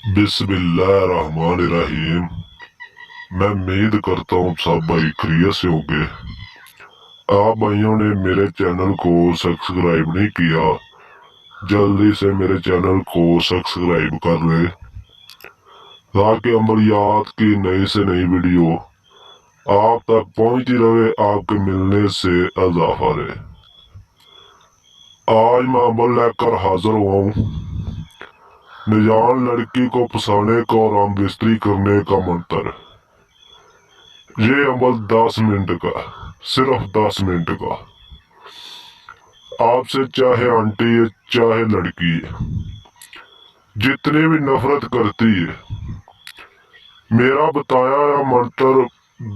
बिस्मिल्लाहिर्रहमानिर्रहीम। मैं उम्मीद करता हूँ सब भाई खैरियत से होंगे। आप भाइयों ने मेरे चैनल को सब्सक्राइब नहीं किया, जल्दी से मेरे चैनल को सब्सक्राइब कर ले ताकि अमलियात की नई से नई वीडियो आप तक पहुंचती रहे, आपके मिलने से इजाफा रहे। आज मैं अमल लेकर हाजिर हुआ हूँ। निजान लड़की को फंसाने का और आम बिस्तरी करने का मंत्र। ये अमल 10 मिनट का, सिर्फ 10 मिनट का। आपसे चाहे आंटी है चाहे लड़की है, जितनी भी नफरत करती है, मेरा बताया या मंत्र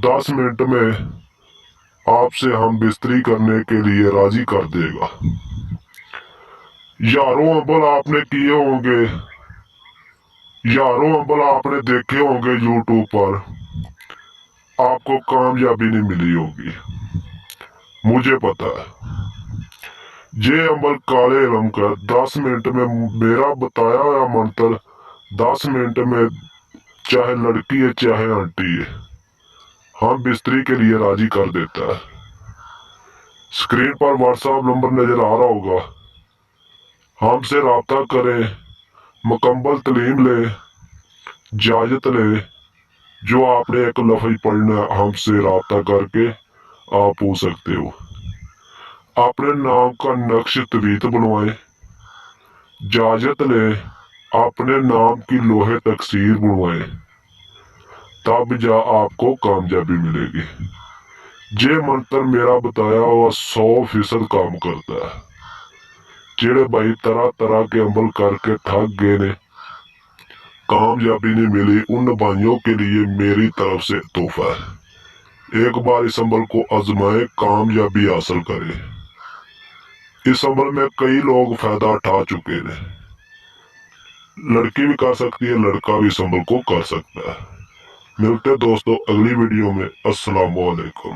10 मिनट में आपसे हम बिस्तरी करने के लिए राजी कर देगा। यारों अमल आपने किए होंगे, यारों अमल आपने देखे होंगे यूट्यूब पर, आपको कामयाबी नहीं मिली होगी, मुझे पता है। ये अमल काले इल्म का 10 मिनट में मेरा बताया हुआ मंत्र 10 मिनट में चाहे लड़की है चाहे आंटी है, हम बिस्तरी के लिए राजी कर देता है। स्क्रीन पर व्हाट्सएप नंबर नजर आ रहा होगा, हमसे राब्ता करें, मुकम्मल तलीम ले, इजाजत ले। जो आपने एक लफ्ज पढ़ना हमसे राब्ता करके आप पूछ सकते हो। अपने नाम का नक्श तवीत बनवाएं, इजाजत ले, अपने नाम की लोहे तकसीर बनवाएं, तब जा आपको कामयाबी मिलेगी। ये मंत्र मेरा बताया हुआ 100% काम करता है। जेड़े भाई तरह तरह के अमल करके थक गए ने, कामयाबी नहीं मिली, उन भाइयों के लिए मेरी तरफ से तोहफा है। एक बार इस अमल को आजमाए, कामयाबी हासिल करें। इस अमल में कई लोग फायदा उठा चुके हैं। लड़की भी कर सकती है, लड़का भी इस अमल को कर सकता है। मिलते हैं दोस्तों अगली वीडियो में। अस्सलाम वालेकुम।